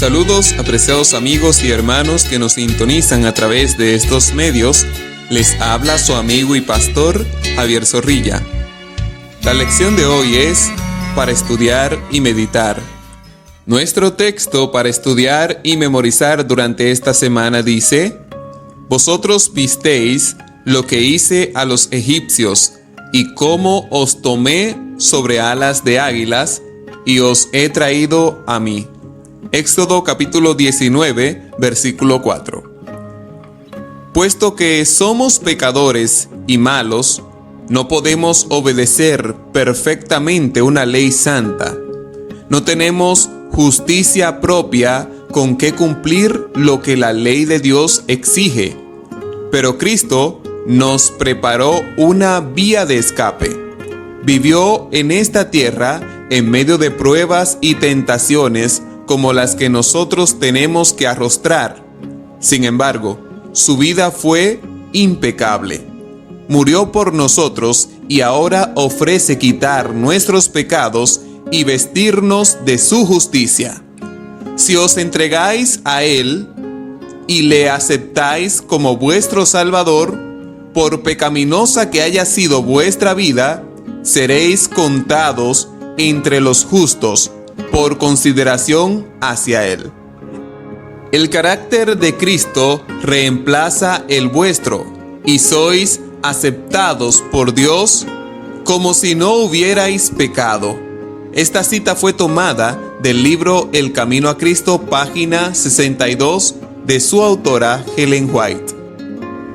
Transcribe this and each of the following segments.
Saludos, apreciados amigos y hermanos que nos sintonizan a través de estos medios. Les habla su amigo y pastor Javier Zorrilla. La lección de hoy es para estudiar y meditar. Nuestro texto para estudiar y memorizar durante esta semana dice: Vosotros visteis lo que hice a los egipcios, y cómo os tomé sobre alas de águilas, y os he traído a mí. Éxodo capítulo 19, versículo 4. Puesto que somos pecadores y malos, no podemos obedecer perfectamente una ley santa. No tenemos justicia propia con que cumplir lo que la ley de Dios exige. Pero Cristo nos preparó una vía de escape. Vivió en esta tierra en medio de pruebas y tentaciones como las que nosotros tenemos que arrostrar. Sin embargo, su vida fue impecable. Murió por nosotros y ahora ofrece quitar nuestros pecados y vestirnos de su justicia. Si os entregáis a Él y le aceptáis como vuestro Salvador, por pecaminosa que haya sido vuestra vida, seréis contados entre los justos por consideración hacia Él. El carácter de Cristo reemplaza el vuestro, y sois aceptados por Dios como si no hubierais pecado. Esta cita fue tomada del libro El Camino a Cristo, página 62, de su autora Ellen White.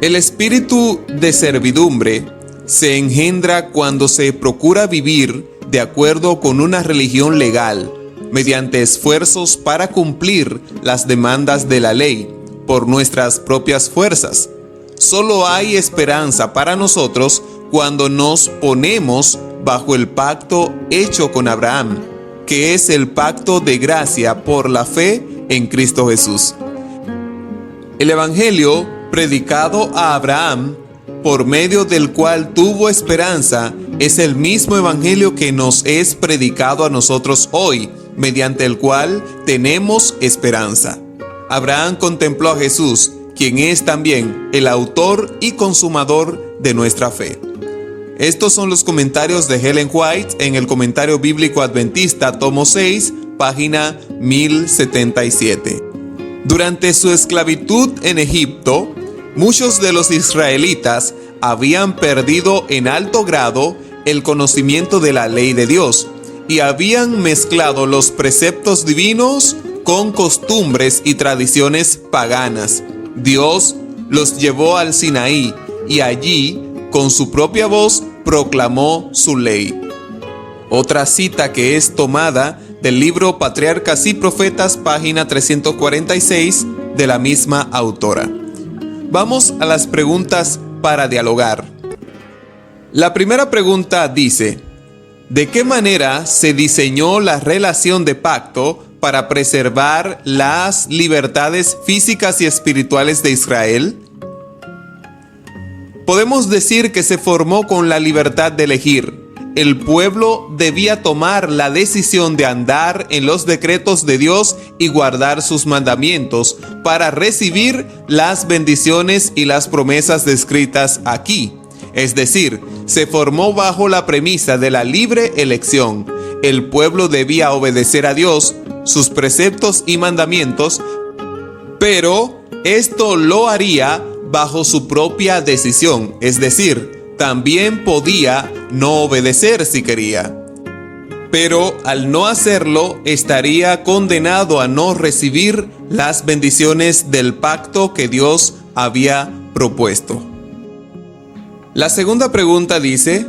El espíritu de servidumbre se engendra cuando se procura vivir de acuerdo con una religión legal, mediante esfuerzos para cumplir las demandas de la ley por nuestras propias fuerzas. Solo hay esperanza para nosotros cuando nos ponemos bajo el pacto hecho con Abraham, que es el pacto de gracia por la fe en Cristo Jesús. El evangelio predicado a Abraham, por medio del cual tuvo esperanza, es el mismo evangelio que nos es predicado a nosotros hoy, mediante el cual tenemos esperanza. Abraham contempló a Jesús, quien es también el autor y consumador de nuestra fe. Estos son los comentarios de Ellen White en el Comentario Bíblico Adventista, tomo 6, página 1077. Durante su esclavitud en Egipto, muchos de los israelitas habían perdido en alto grado el conocimiento de la ley de Dios y habían mezclado los preceptos divinos con costumbres y tradiciones paganas. Dios los llevó al Sinaí y allí, con su propia voz, proclamó su ley. Otra cita que es tomada del libro Patriarcas y Profetas, página 346, de la misma autora. Vamos a las preguntas para dialogar. La primera pregunta dice: ¿de qué manera se diseñó la relación de pacto para preservar las libertades físicas y espirituales de Israel? Podemos decir que se formó con la libertad de elegir. El pueblo debía tomar la decisión de andar en los decretos de Dios y guardar sus mandamientos para recibir las bendiciones y las promesas descritas aquí. Es decir, se formó bajo la premisa de la libre elección. El pueblo debía obedecer a Dios, sus preceptos y mandamientos, pero esto lo haría bajo su propia decisión, es decir, también podía no obedecer si quería. Pero al no hacerlo, estaría condenado a no recibir las bendiciones del pacto que Dios había propuesto. La segunda pregunta dice: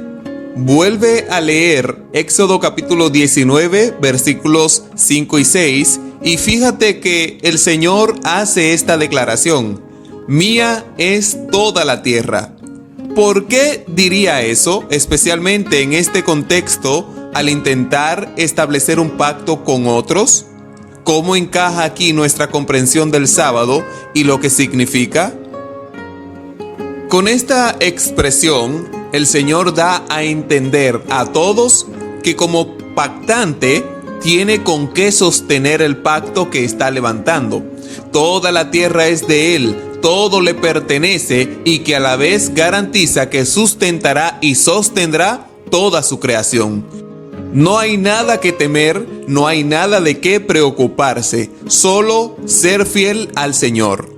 vuelve a leer Éxodo capítulo 19, versículos 5 y 6, y fíjate que el Señor hace esta declaración: mía es toda la tierra. ¿Por qué diría eso, especialmente en este contexto, al intentar establecer un pacto con otros? ¿Cómo encaja aquí nuestra comprensión del sábado y lo que significa? Con esta expresión, el Señor da a entender a todos que como pactante tiene con qué sostener el pacto que está levantando. Toda la tierra es de Él, todo le pertenece y que a la vez garantiza que sustentará y sostendrá toda su creación. No hay nada que temer, no hay nada de qué preocuparse, solo ser fiel al Señor.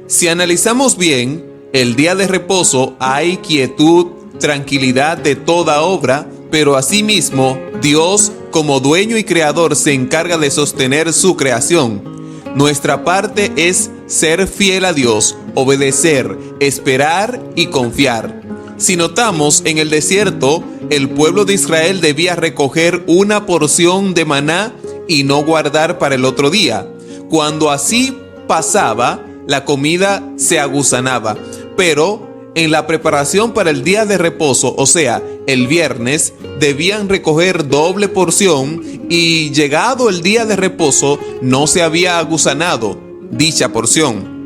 Si analizamos bien, el día de reposo hay quietud, tranquilidad de toda obra, pero asimismo Dios, como dueño y creador, se encarga de sostener su creación. Nuestra parte es ser fiel a Dios, obedecer, esperar y confiar. Si notamos, en el desierto, el pueblo de Israel debía recoger una porción de maná y no guardar para el otro día. Cuando así pasaba, la comida se agusanaba, pero en la preparación para el día de reposo, o sea, el viernes, debían recoger doble porción y llegado el día de reposo no se había agusanado dicha porción.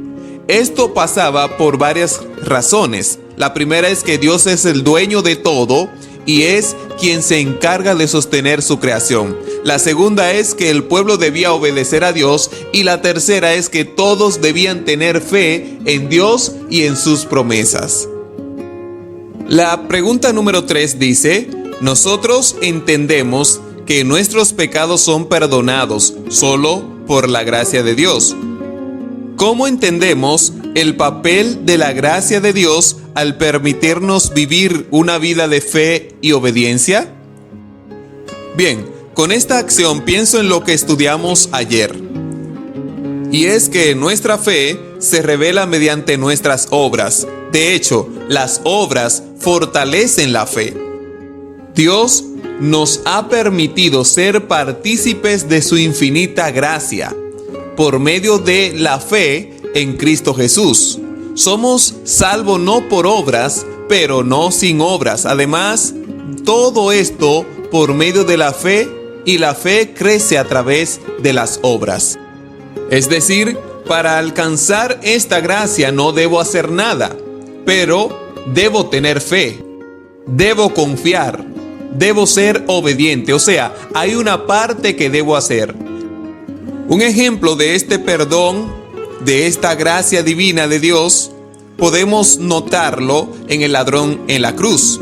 Esto pasaba por varias razones. La primera es que Dios es el dueño de todo y es quien se encarga de sostener su creación. La segunda es que el pueblo debía obedecer a Dios y la tercera es que todos debían tener fe en Dios y en sus promesas. La pregunta número 3 dice: nosotros entendemos que nuestros pecados son perdonados solo por la gracia de Dios. ¿Cómo entendemos el papel de la gracia de Dios al permitirnos vivir una vida de fe y obediencia? Bien, con esta acción pienso en lo que estudiamos ayer. Y es que nuestra fe se revela mediante nuestras obras. De hecho, las obras fortalecen la fe. Dios nos ha permitido ser partícipes de su infinita gracia por medio de la fe en Cristo Jesús. Somos salvos no por obras, pero no sin obras. Además, todo esto por medio de la fe, y la fe crece a través de las obras. Es decir, para alcanzar esta gracia no debo hacer nada, pero debo tener fe, debo confiar, debo ser obediente. O sea, hay una parte que debo hacer. Un ejemplo de este perdón, de esta gracia divina de Dios, podemos notarlo en el ladrón en la cruz.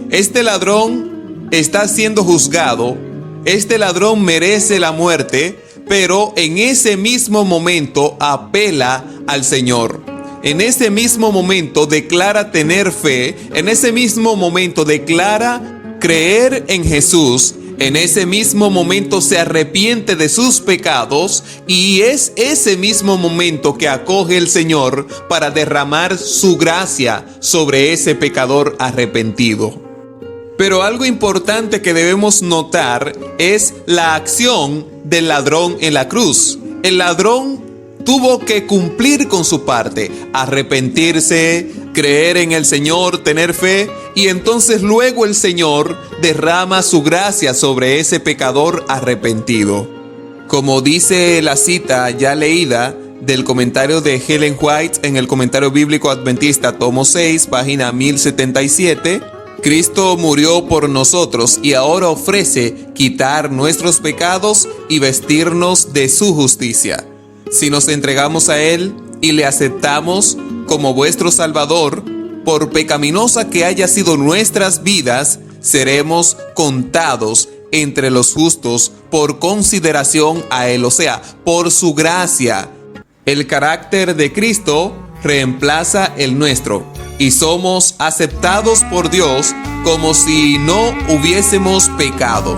Este ladrón está siendo juzgado, este ladrón merece la muerte, pero en ese mismo momento apela al Señor. En ese mismo momento declara tener fe, en ese mismo momento declara creer en Jesús. En ese mismo momento se arrepiente de sus pecados y es ese mismo momento que acoge el Señor para derramar su gracia sobre ese pecador arrepentido. Pero algo importante que debemos notar es la acción del ladrón en la cruz. El ladrón tuvo que cumplir con su parte, arrepentirse, creer en el Señor, tener fe, y entonces luego el Señor derrama su gracia sobre ese pecador arrepentido. Como dice la cita ya leída del comentario de Ellen White en el Comentario Bíblico Adventista, tomo 6, página 1077, Cristo murió por nosotros y ahora ofrece quitar nuestros pecados y vestirnos de su justicia. Si nos entregamos a Él y le aceptamos como vuestro Salvador, por pecaminosa que haya sido nuestras vidas, seremos contados entre los justos por consideración a Él, o sea, por su gracia. El carácter de Cristo reemplaza el nuestro y somos aceptados por Dios como si no hubiésemos pecado.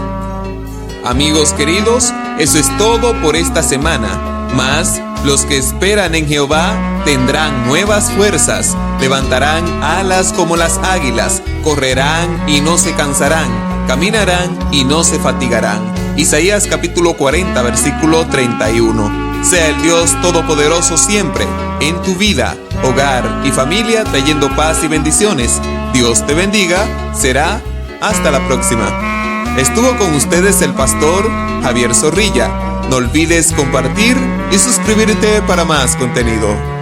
Amigos queridos, eso es todo por esta semana. Mas los que esperan en Jehová tendrán nuevas fuerzas, levantarán alas como las águilas, correrán y no se cansarán, caminarán y no se fatigarán. Isaías capítulo 40, versículo 31. Sea el Dios Todopoderoso siempre en tu vida, hogar y familia, trayendo paz y bendiciones. Dios te bendiga. Será hasta la próxima. Estuvo con ustedes el pastor Javier Zorrilla. No olvides compartir y suscribirte para más contenido.